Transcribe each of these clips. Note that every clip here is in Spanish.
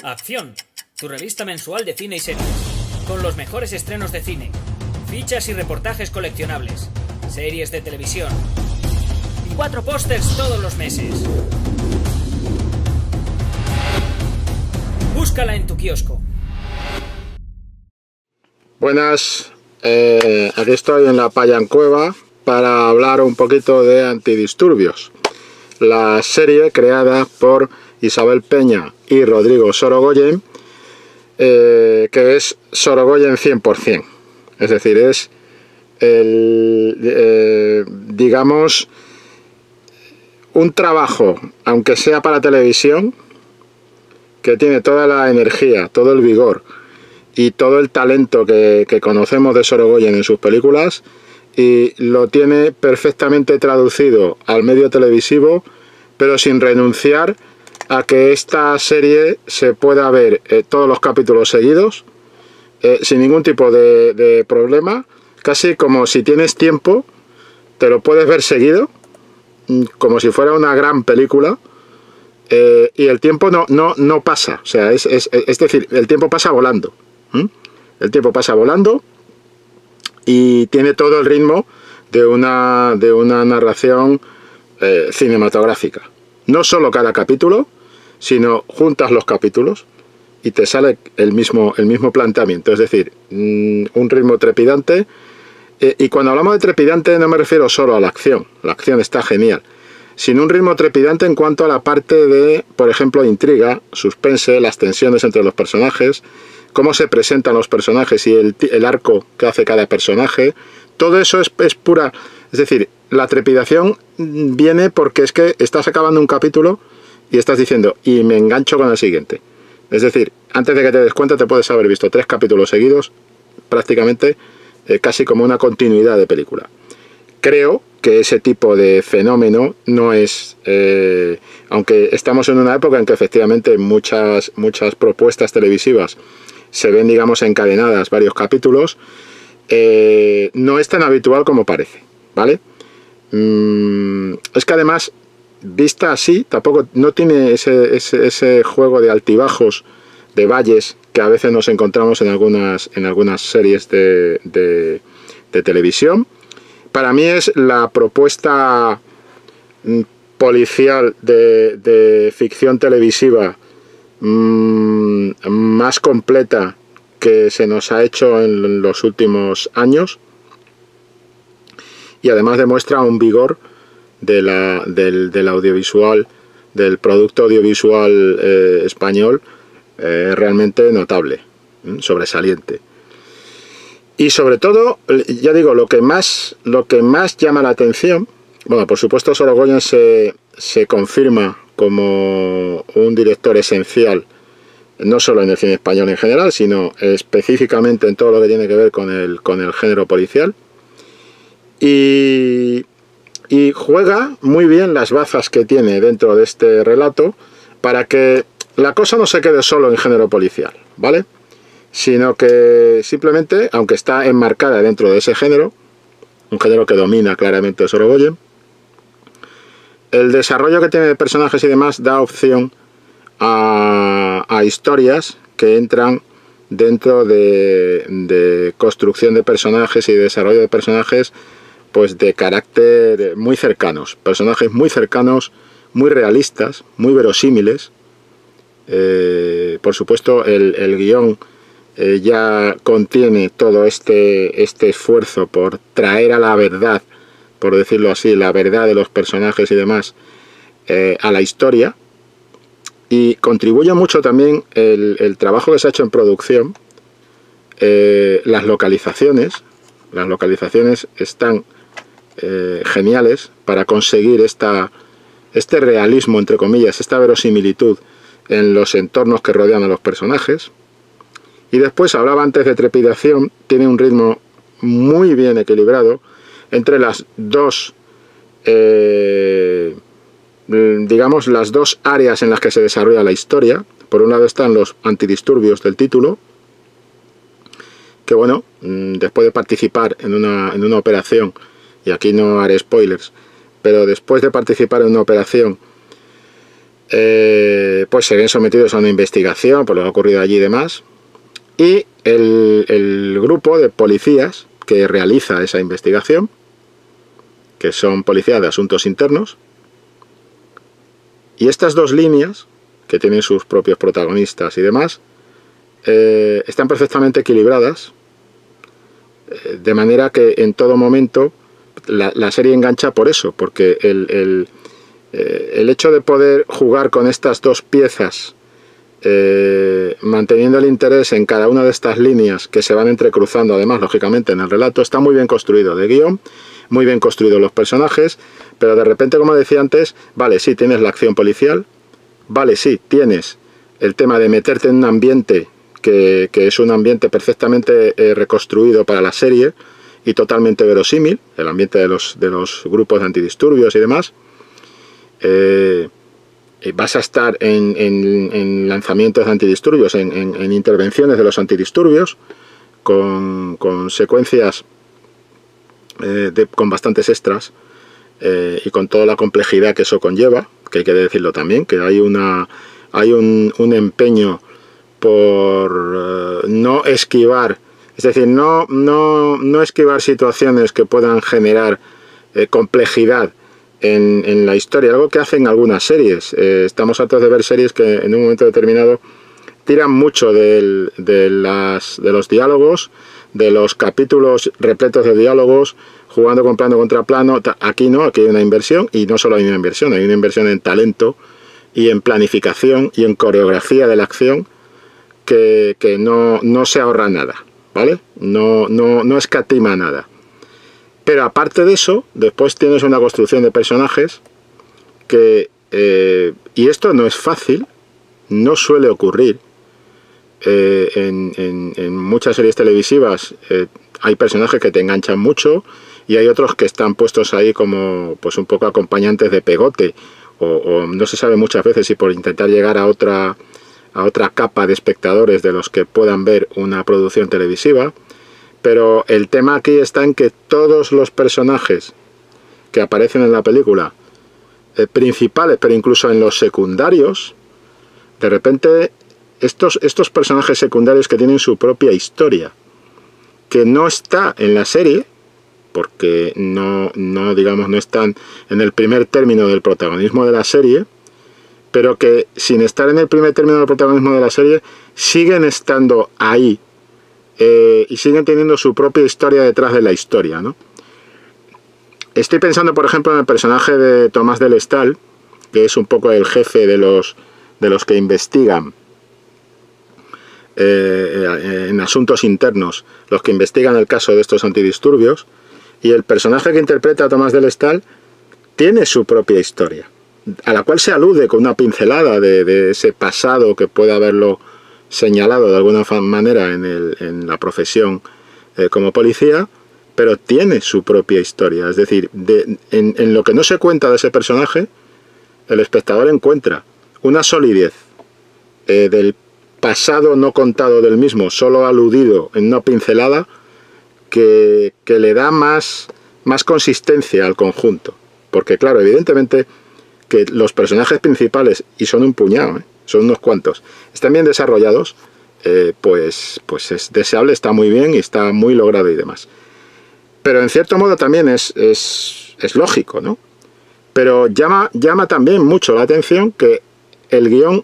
Acción, tu revista mensual de cine y series, con los mejores estrenos de cine, fichas y reportajes coleccionables, series de televisión y 4 pósters todos los meses. Búscala en tu kiosco. Buenas, aquí estoy en la Payancueva para hablar un poquito de Antidisturbios, la serie creada por Isabel Peña y Rodrigo Sorogoyen, que es Sorogoyen 100%, es decir, es digamos, un trabajo, aunque sea para televisión, que tiene toda la energía, todo el vigor y todo el talento que conocemos de Sorogoyen en sus películas, y lo tiene perfectamente traducido al medio televisivo, pero sin renunciar a que esta serie se pueda ver todos los capítulos seguidos, sin ningún tipo de problema, casi como si tienes tiempo, te lo puedes ver seguido, como si fuera una gran película, y el tiempo no pasa, o sea, es decir, el tiempo pasa volando. El tiempo pasa volando y tiene todo el ritmo de una narración cinematográfica. No solo cada capítulo, sino juntas los capítulos y te sale el mismo planteamiento, es decir, un ritmo trepidante. Y cuando hablamos de trepidante no me refiero solo a la acción está genial, sino un ritmo trepidante en cuanto a la parte de, por ejemplo, intriga, suspense, las tensiones entre los personajes, cómo se presentan los personajes y el arco que hace cada personaje. Todo eso es pura, es decir, la trepidación viene porque es que estás acabando un capítulo y estás diciendo, y me engancho con el siguiente. Es decir, antes de que te des cuenta te puedes haber visto 3 capítulos seguidos, prácticamente casi como una continuidad de película. Creo que ese tipo de fenómeno no es, aunque estamos en una época en que efectivamente muchas propuestas televisivas se ven, digamos, encadenadas varios capítulos, no es tan habitual como parece, ¿vale? Es que además, vista así, tampoco no tiene ese juego de altibajos, de valles que a veces nos encontramos en algunas series de televisión. Para mí es la propuesta policial de ficción televisiva más completa que se nos ha hecho en los últimos años, y además demuestra un vigor del audiovisual, del producto audiovisual español, realmente notable, sobresaliente. Y sobre todo, ya digo, lo que más llama la atención, bueno, por supuesto Sorogoyen se confirma como un director esencial, no solo en el cine español en general, sino específicamente en todo lo que tiene que ver con el género policial. Y juega muy bien las bazas que tiene dentro de este relato para que la cosa no se quede solo en género policial, ¿vale? Sino que simplemente, aunque está enmarcada dentro de ese género, un género que domina claramente Sorogoyen, el desarrollo que tiene de personajes y demás da opción a historias que entran dentro de construcción de personajes y desarrollo de personajes, pues de carácter muy cercanos, personajes muy cercanos, muy realistas, muy verosímiles. Por supuesto el guión ya contiene todo este esfuerzo por traer a la verdad, por decirlo así, la verdad de los personajes y demás a la historia, y contribuye mucho también el trabajo que se ha hecho en producción. Las localizaciones están geniales para conseguir este realismo, entre comillas, esta verosimilitud en los entornos que rodean a los personajes. Y después, hablaba antes de trepidación, tiene un ritmo muy bien equilibrado entre las dos, digamos, las dos áreas en las que se desarrolla la historia. Por un lado están los antidisturbios del título, que bueno, después de participar en una operación, y aquí no haré spoilers, pero después de participar en una operación pues se ven sometidos a una investigación por lo que ha ocurrido allí y demás. Y el grupo de policías que realiza esa investigación, que son policías de asuntos internos, y estas dos líneas, que tienen sus propios protagonistas y demás, están perfectamente equilibradas, de manera que en todo momento la serie engancha por eso, porque el hecho de poder jugar con estas dos piezas, manteniendo el interés en cada una de estas líneas que se van entrecruzando, además, lógicamente, en el relato, está muy bien construido de guión, muy bien construidos los personajes, pero de repente, como decía antes, vale, sí, tienes la acción policial, vale, sí, tienes el tema de meterte en un ambiente que es un ambiente perfectamente reconstruido para la serie y totalmente verosímil, el ambiente de los grupos de antidisturbios y demás. Vas a estar en lanzamientos de antidisturbios, en intervenciones de los antidisturbios, con secuencias con bastantes extras, y con toda la complejidad que eso conlleva, que hay que decirlo también, que hay un empeño por no esquivar, es decir, no esquivar situaciones que puedan generar complejidad en la historia, algo que hacen algunas series. Estamos hartos de ver series que en un momento determinado tiran mucho de los diálogos, de los capítulos repletos de diálogos, jugando con plano contra plano. Aquí no, aquí hay una inversión, y no solo hay una inversión en talento y en planificación y en coreografía de la acción, que no se ahorra nada, ¿vale? No escatima nada. Pero aparte de eso, después tienes una construcción de personajes que, y esto no es fácil, no suele ocurrir. En muchas series televisivas hay personajes que te enganchan mucho, y hay otros que están puestos ahí como pues un poco acompañantes de pegote, o no se sabe muchas veces si por intentar llegar a otra capa de espectadores de los que puedan ver una producción televisiva. Pero el tema aquí está en que todos los personajes que aparecen en la película, principales, pero incluso en los secundarios, de repente estos personajes secundarios que tienen su propia historia, que no está en la serie, porque no están en el primer término del protagonismo de la serie, pero que sin estar en el primer término del protagonismo de la serie, siguen estando ahí, y siguen teniendo su propia historia detrás de la historia, ¿no? Estoy pensando, por ejemplo, en el personaje de Tomás del Estal, que es un poco el jefe de los que investigan en asuntos internos, los que investigan el caso de estos antidisturbios, y el personaje que interpreta a Tomás del Estal tiene su propia historia, a la cual se alude con una pincelada de ese pasado que puede haberlo señalado de alguna manera en la profesión como policía, pero tiene su propia historia. Es decir, en lo que no se cuenta de ese personaje, el espectador encuentra una solidez del pasado no contado del mismo, solo aludido en una pincelada, que le da más consistencia al conjunto. Porque claro, evidentemente que los personajes principales, y son un puñado, son unos cuantos, están bien desarrollados, pues es deseable, está muy bien y está muy logrado y demás. Pero en cierto modo también es lógico, ¿no? Pero llama también mucho la atención que el guión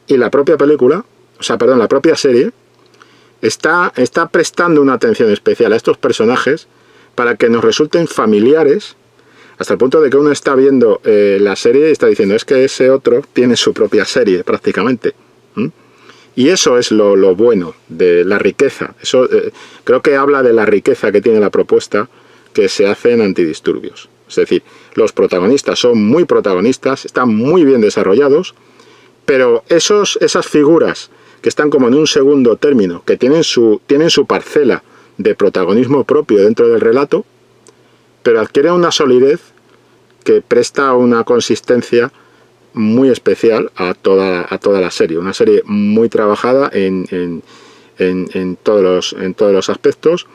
y la propia película, la propia serie, está prestando una atención especial a estos personajes para que nos resulten familiares, hasta el punto de que uno está viendo la serie y está diciendo, es que ese otro tiene su propia serie prácticamente. Y eso es lo bueno de la riqueza. Eso creo que habla de la riqueza que tiene la propuesta que se hace en Antidisturbios. Es decir, los protagonistas son muy protagonistas, están muy bien desarrollados, pero esas figuras que están como en un segundo término, que tienen su parcela de protagonismo propio dentro del relato, pero adquieren una solidez que presta una consistencia muy especial a toda la serie. Una serie muy trabajada en todos los aspectos,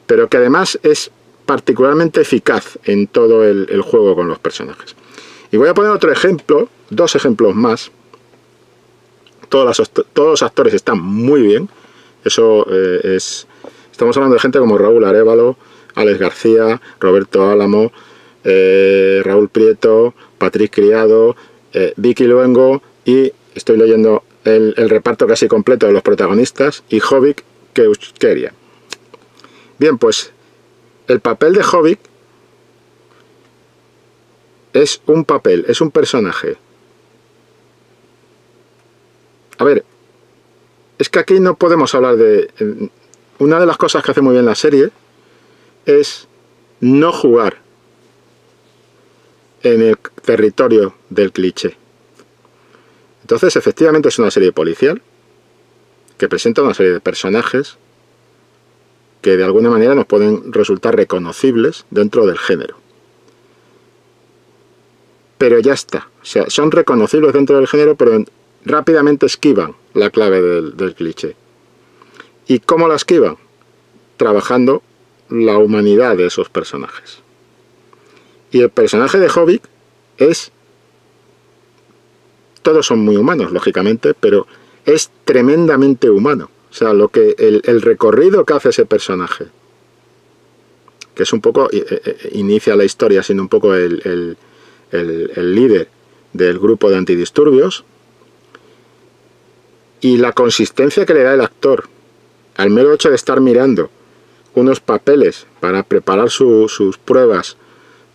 pero que además es particularmente eficaz en todo el juego con los personajes. Y voy a poner otro ejemplo, 2 ejemplos más. Todos los actores están muy bien. Eso estamos hablando de gente como Raúl Arévalo, Alex García, Roberto Álamo, Raúl Prieto, Patrick Criado, Vicky Luengo, y estoy leyendo el reparto casi completo de los protagonistas, y Jovic Keuskerian. Bien, pues el papel de Jovic es un personaje. A ver, es que aquí no podemos hablar de... Una de las cosas que hace muy bien la serie es no jugar en el territorio del cliché. Entonces, efectivamente es una serie policial que presenta una serie de personajes que de alguna manera nos pueden resultar reconocibles dentro del género. Pero ya está. O sea, son reconocibles dentro del género, pero rápidamente esquivan la clave del cliché. ¿Y cómo la esquivan? Trabajando la humanidad de esos personajes. Y el personaje de Jovic es... Todos son muy humanos, lógicamente, pero es tremendamente humano. O sea, el recorrido que hace ese personaje, que es un poco... inicia la historia siendo un poco el líder del grupo de antidisturbios, y la consistencia que le da el actor al mero hecho de estar mirando unos papeles para preparar sus pruebas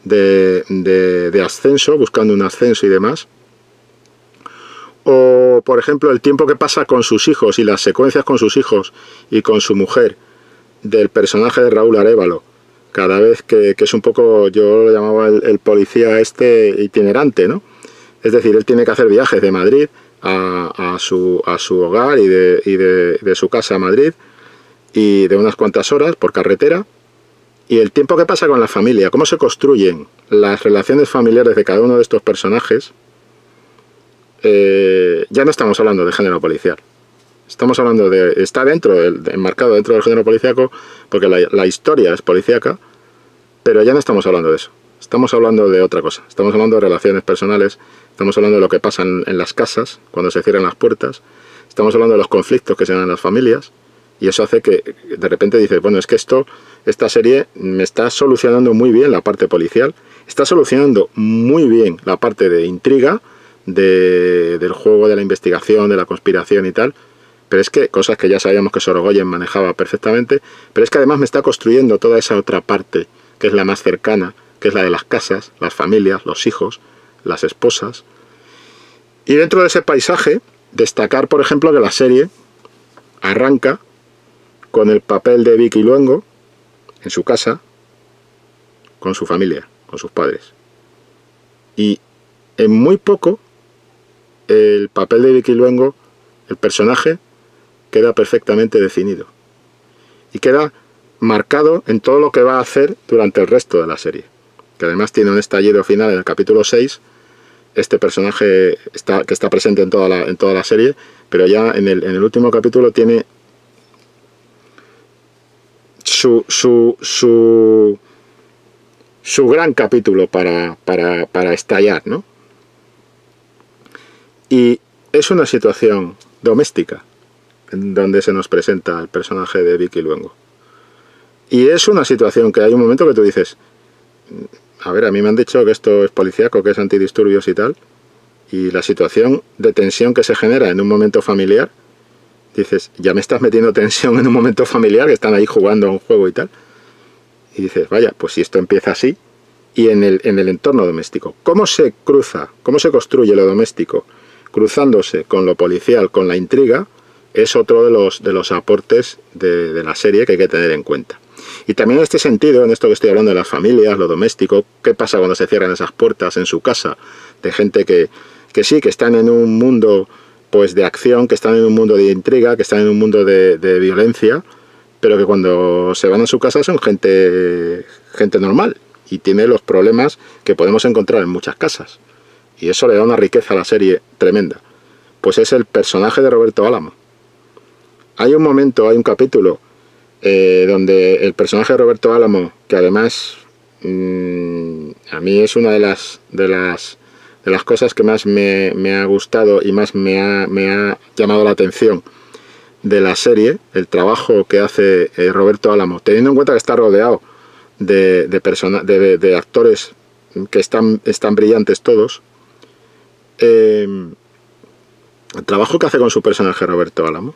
de ascenso, buscando un ascenso y demás, o por ejemplo el tiempo que pasa con sus hijos y las secuencias con sus hijos y con su mujer del personaje de Raúl Arévalo, cada vez que es un poco, yo lo llamaba el policía itinerante, ¿no? Es decir, él tiene que hacer viajes de Madrid a su hogar y de su casa a Madrid, y de unas cuantas horas por carretera, y el tiempo que pasa con la familia, cómo se construyen las relaciones familiares de cada uno de estos personajes. Ya no estamos hablando de género policial, estamos hablando de... está enmarcado dentro del género policíaco, porque la historia es policíaca, pero ya no estamos hablando de eso. Estamos hablando de otra cosa. Estamos hablando de relaciones personales, estamos hablando de lo que pasa en las casas, cuando se cierran las puertas, estamos hablando de los conflictos que se dan en las familias, y eso hace que de repente dices, bueno, es que esta serie me está solucionando muy bien la parte policial, está solucionando muy bien la parte de intriga, del juego de la investigación, de la conspiración y tal, pero es que cosas que ya sabíamos que Sorogoyen manejaba perfectamente, pero es que además me está construyendo toda esa otra parte, que es la más cercana, que es la de las casas, las familias, los hijos, las esposas. Y dentro de ese paisaje, destacar, por ejemplo, que la serie arranca con el papel de Vicky Luengo en su casa, con su familia, con sus padres. Y en muy poco, el papel de Vicky Luengo, el personaje, queda perfectamente definido. Y queda marcado en todo lo que va a hacer durante el resto de la serie. Que además tiene un estallido final en el capítulo 6. Este personaje que está presente en toda la serie, pero ya en el último capítulo tiene su gran capítulo para estallar, ¿no? Y es una situación doméstica en donde se nos presenta el personaje de Vicky Luengo. Y es una situación que hay un momento que tú dices, a ver, a mí me han dicho que esto es policíaco, que es antidisturbios y tal, y la situación de tensión que se genera en un momento familiar, dices, ya me estás metiendo tensión en un momento familiar, que están ahí jugando a un juego y tal, y dices, vaya, pues si esto empieza así, y en el entorno doméstico, ¿cómo se cruza, cómo se construye lo doméstico, cruzándose con lo policial, con la intriga? Es otro de los aportes de la serie que hay que tener en cuenta. Y también en este sentido, en esto que estoy hablando de las familias, lo doméstico, ¿qué pasa cuando se cierran esas puertas en su casa? De gente que sí, que están en un mundo pues de acción, que están en un mundo de intriga, que están en un mundo de violencia, pero que cuando se van a su casa son gente normal y tiene los problemas que podemos encontrar en muchas casas. Y eso le da una riqueza a la serie tremenda. Pues es el personaje de Roberto Álamo. Hay un momento, hay un capítulo donde el personaje de Roberto Álamo, que además a mí es una de las de las cosas que más me ha gustado y más me ha llamado la atención de la serie, el trabajo que hace Roberto Álamo, teniendo en cuenta que está rodeado de actores que están brillantes todos. El trabajo que hace con su personaje Roberto Álamo,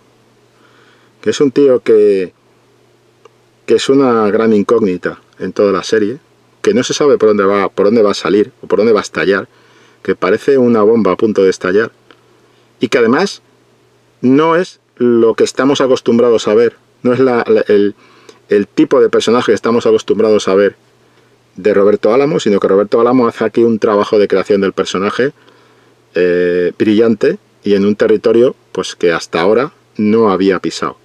que es un tío que es una gran incógnita en toda la serie, que no se sabe por dónde va a salir o por dónde va a estallar, que parece una bomba a punto de estallar, y que además no es lo que estamos acostumbrados a ver, no es el tipo de personaje que estamos acostumbrados a ver de Roberto Álamo, sino que Roberto Álamo hace aquí un trabajo de creación del personaje brillante y en un territorio pues que hasta ahora no había pisado.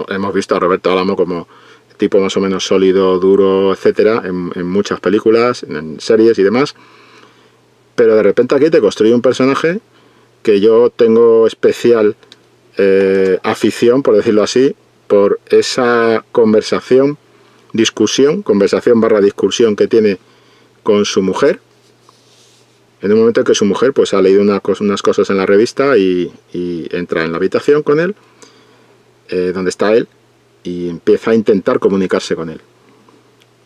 Hemos visto a Roberto Álamo como tipo más o menos sólido, duro, etcétera, en muchas películas, en series y demás, pero de repente aquí te construye un personaje que yo tengo especial afición, por decirlo así, por esa conversación barra discusión que tiene con su mujer, en un momento en que su mujer pues ha leído unas cosas en la revista y entra en la habitación con él, donde está él, y empieza a intentar comunicarse con él.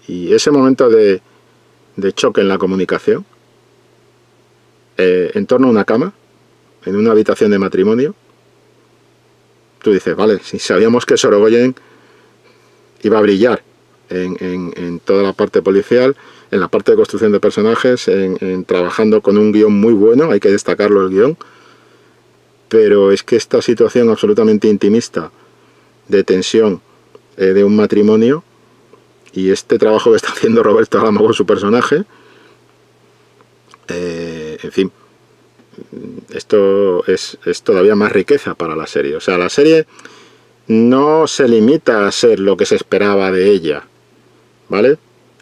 Y ese momento de choque en la comunicación, en torno a una cama, en una habitación de matrimonio, tú dices, vale, si sabíamos que Sorogoyen iba a brillar en toda la parte policial, en la parte de construcción de personajes, en trabajando con un guión muy bueno, hay que destacarlo el guión, pero es que esta situación absolutamente intimista, de tensión, de un matrimonio, y este trabajo que está haciendo Roberto Álamo con su personaje, en fin, esto es todavía más riqueza para la serie. O sea, la serie no se limita a ser lo que se esperaba de ella, ¿vale?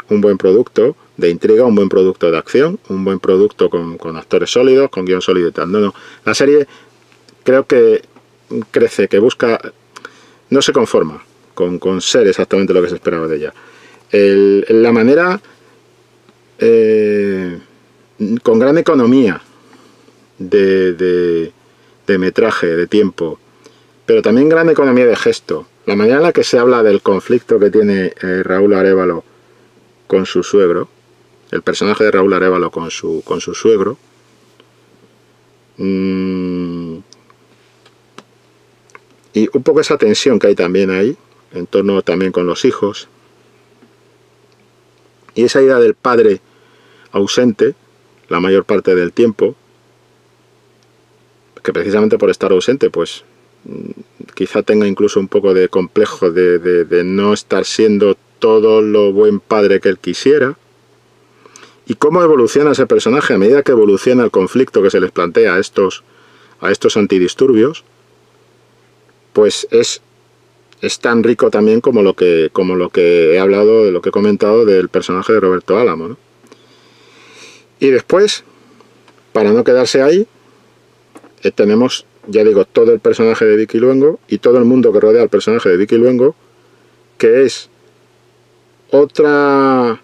Un buen producto de intriga, un buen producto de acción, un buen producto con actores sólidos, con guión sólido y tal. No. La serie creo que crece, que busca, no se conforma con ser exactamente lo que se esperaba de ella. La manera, con gran economía de metraje, de tiempo, pero también gran economía de gesto. La manera en la que se habla del conflicto que tiene Raúl Arévalo con su suegro, el personaje de Raúl Arévalo con su suegro, y un poco esa tensión que hay también ahí, en torno también con los hijos, y esa idea del padre ausente la mayor parte del tiempo, que precisamente por estar ausente pues quizá tenga incluso un poco de complejo de no estar siendo todo lo buen padre que él quisiera, y cómo evoluciona ese personaje a medida que evoluciona el conflicto que se les plantea a estos antidisturbios, pues es tan rico también como lo que he hablado, de lo que he comentado del personaje de Roberto Álamo, ¿no? Y después, para no quedarse ahí, tenemos, ya digo, todo el personaje de Vicky Luengo y todo el mundo que rodea al personaje de Vicky Luengo, que es otra,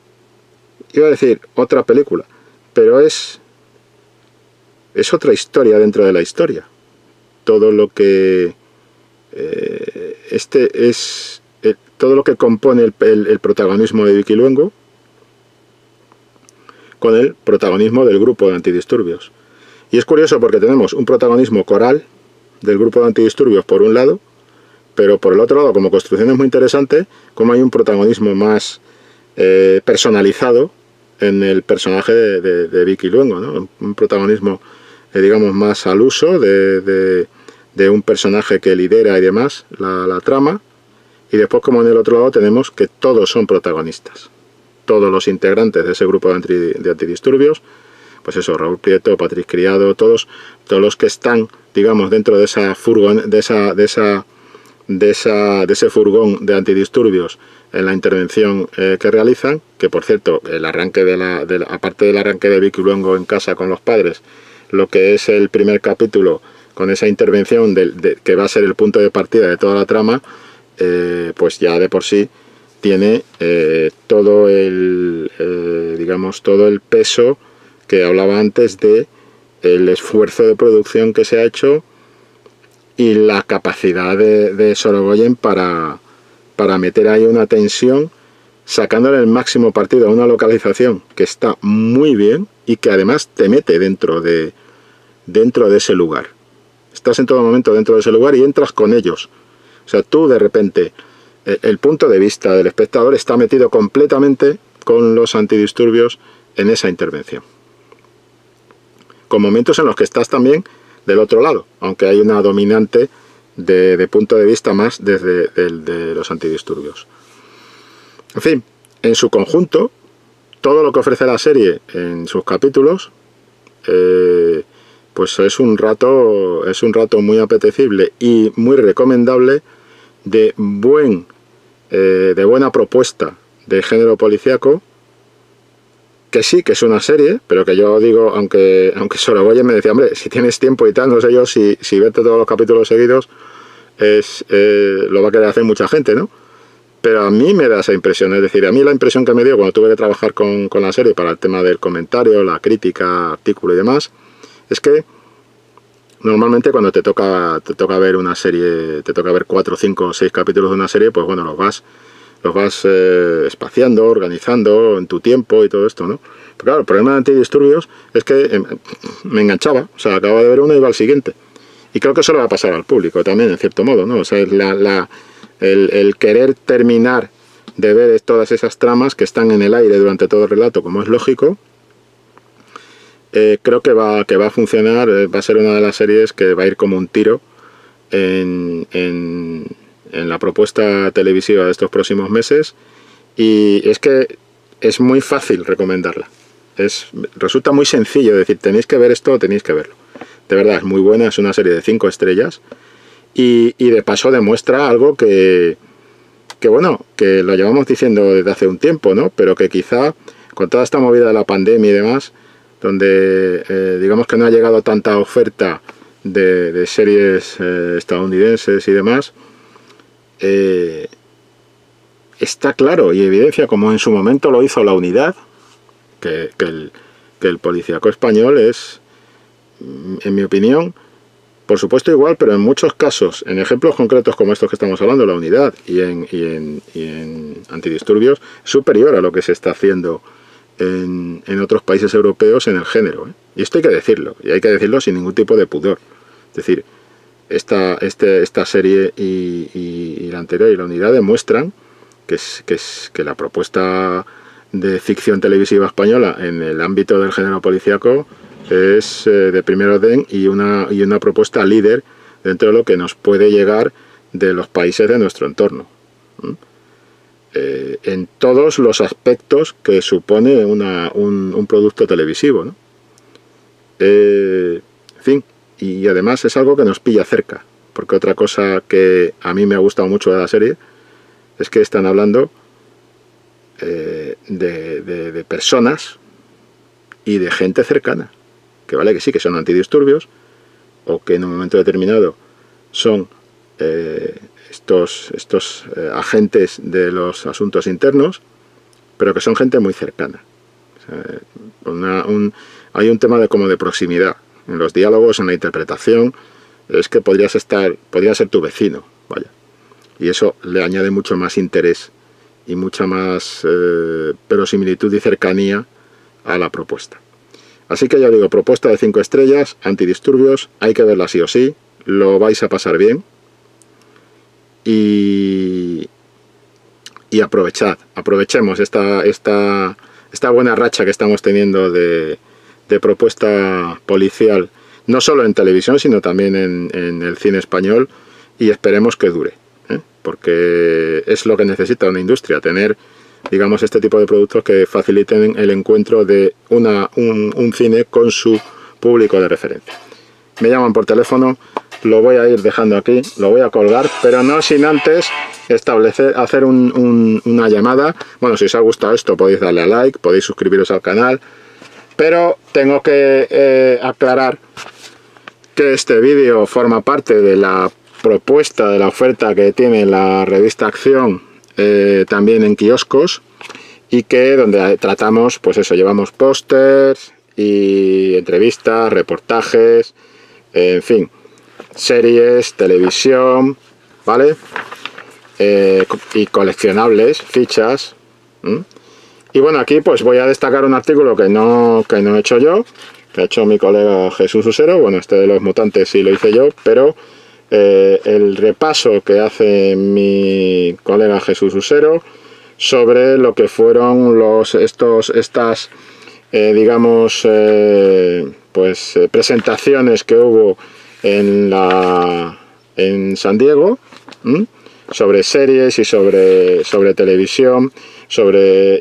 iba a decir otra película, pero es otra historia dentro de la historia. Todo lo que todo lo que compone el protagonismo de Vicky Luengo con el protagonismo del grupo de antidisturbios. Y es curioso porque tenemos un protagonismo coral del grupo de antidisturbios por un lado, pero por el otro lado, como construcción es muy interesante, como hay un protagonismo más personalizado en el personaje de Vicky Luengo, ¿no? Un protagonismo, digamos, más al uso de un personaje que lidera y demás la trama, y después, como en el otro lado, tenemos que todos son protagonistas. Todos los integrantes de ese grupo de antidisturbios, pues eso, Raúl Prieto, Patrick Criado, todos los que están, digamos, dentro de esa furgón, de ese furgón de antidisturbios en la intervención que realizan, que por cierto, el arranque aparte del arranque de Vicky Luengo en casa con los padres, lo que es el primer capítulo con esa intervención que va a ser el punto de partida de toda la trama, pues ya de por sí tiene todo el digamos, todo el peso que hablaba antes de el esfuerzo de producción que se ha hecho y la capacidad de Sorogoyen para meter ahí una tensión, sacándole el máximo partido a una localización que está muy bien y que además te mete dentro de ese lugar. Estás en todo momento dentro de ese lugar y entras con ellos. O sea, tú de repente, el punto de vista del espectador está metido completamente con los antidisturbios en esa intervención. Con momentos en los que estás también del otro lado, aunque hay una dominante de punto de vista más desde de los antidisturbios. En fin, en su conjunto, todo lo que ofrece la serie en sus capítulos, pues es un rato muy apetecible y muy recomendable, de buena propuesta de género policíaco, que sí que es una serie, pero que yo digo, aunque Sorogoyen me decía, hombre, si tienes tiempo y tal, no sé yo si verte todos los capítulos seguidos lo va a querer hacer mucha gente, ¿no? Pero a mí me da esa impresión, es decir, a mí la impresión que me dio cuando tuve que trabajar con la serie para el tema del comentario, la crítica, artículo y demás, es que normalmente cuando te toca ver una serie, te toca ver 4, 5 o 6 capítulos de una serie, pues bueno, los vas espaciando, organizando en tu tiempo y todo esto, ¿no? Pero claro, el problema de antidisturbios es que me enganchaba, o sea, acababa de ver uno y iba al siguiente. Y creo que eso le va a pasar al público también, en cierto modo, ¿no? O sea, el querer terminar de ver todas esas tramas que están en el aire durante todo el relato, como es lógico, creo que va a funcionar, va a ser una de las series que va a ir como un tiro en la propuesta televisiva de estos próximos meses, y es que es muy fácil recomendarla. Resulta muy sencillo decir, tenéis que ver esto, tenéis que verlo. De verdad, es muy buena, es una serie de 5 estrellas y de paso demuestra algo que bueno, que lo llevamos diciendo desde hace un tiempo, ¿no? Pero que quizá con toda esta movida de la pandemia y demás, donde digamos que no ha llegado tanta oferta de series estadounidenses y demás, está claro y evidencia, como en su momento lo hizo La Unidad, que el policíaco español es, en mi opinión, por supuesto igual, pero en muchos casos, en ejemplos concretos como estos que estamos hablando, La Unidad y en antidisturbios, es superior a lo que se está haciendo en otros países europeos en el género, ¿eh? Y esto hay que decirlo, y hay que decirlo sin ningún tipo de pudor. Es decir, esta serie y la anterior y La Unidad demuestran que la propuesta de ficción televisiva española en el ámbito del género policíaco es de primer orden y una propuesta líder dentro de lo que nos puede llegar de los países de nuestro entorno, en todos los aspectos que supone un producto televisivo, ¿no? En fin, y además es algo que nos pilla cerca, porque otra cosa que a mí me ha gustado mucho de la serie es que están hablando de personas y de gente cercana, que vale que sí, que son antidisturbios, o que en un momento determinado son estos agentes de los asuntos internos, pero que son gente muy cercana. O sea, hay un tema como de proximidad en los diálogos, en la interpretación. Es que podría ser tu vecino, vaya, y eso le añade mucho más interés y mucha más verosimilitud y cercanía a la propuesta. Así que ya digo, propuesta de 5 estrellas, antidisturbios, hay que verla sí o sí, lo vais a pasar bien y aprovechemos esta buena racha que estamos teniendo de propuesta policial, no solo en televisión, sino también en el cine español, y esperemos que dure, porque es lo que necesita una industria, tener, digamos, este tipo de productos que faciliten el encuentro de un cine con su público de referencia. Me llaman por teléfono, lo voy a ir dejando aquí, lo voy a colgar, pero no sin antes hacer una llamada. Bueno, si os ha gustado esto podéis darle a like, podéis suscribiros al canal, pero tengo que aclarar que este vídeo forma parte de la propuesta, de la oferta que tiene la revista Acción también en kioscos, y que donde tratamos, pues eso, llevamos pósters y entrevistas, reportajes, en fin, series, televisión, ¿vale? Y coleccionables, fichas. Y bueno, aquí pues voy a destacar un artículo que no he hecho yo, que ha hecho mi colega Jesús Usero. Bueno, este de los mutantes sí lo hice yo, pero el repaso que hace mi colega Jesús Usero sobre lo que fueron estas digamos presentaciones que hubo en San Diego, sobre series y sobre televisión,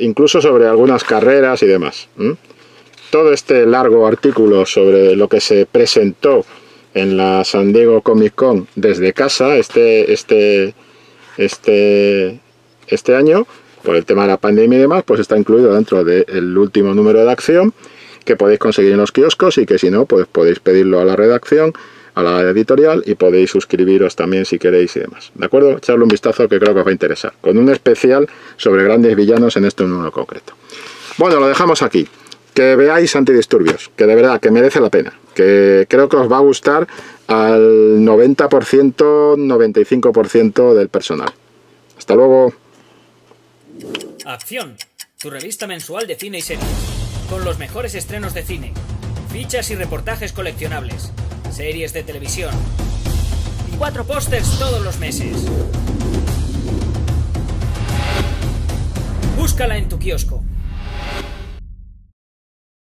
incluso sobre algunas carreras y demás. Todo este largo artículo sobre lo que se presentó en la San Diego Comic Con desde casa este año, por el tema de la pandemia y demás, pues está incluido dentro del último número de Acción, que podéis conseguir en los kioscos, y que si no, pues podéis pedirlo a la redacción, a la editorial, y podéis suscribiros también si queréis y demás. ¿De acuerdo? Echarle un vistazo, que creo que os va a interesar, con un especial sobre grandes villanos en este número concreto. Bueno, lo dejamos aquí. Que veáis Antidisturbios, que de verdad que merece la pena, que creo que os va a gustar al 90%, 95% del personal. Hasta luego. Acción, tu revista mensual de cine y series, con los mejores estrenos de cine, fichas y reportajes coleccionables, series de televisión y 4 pósters todos los meses. Búscala en tu kiosco.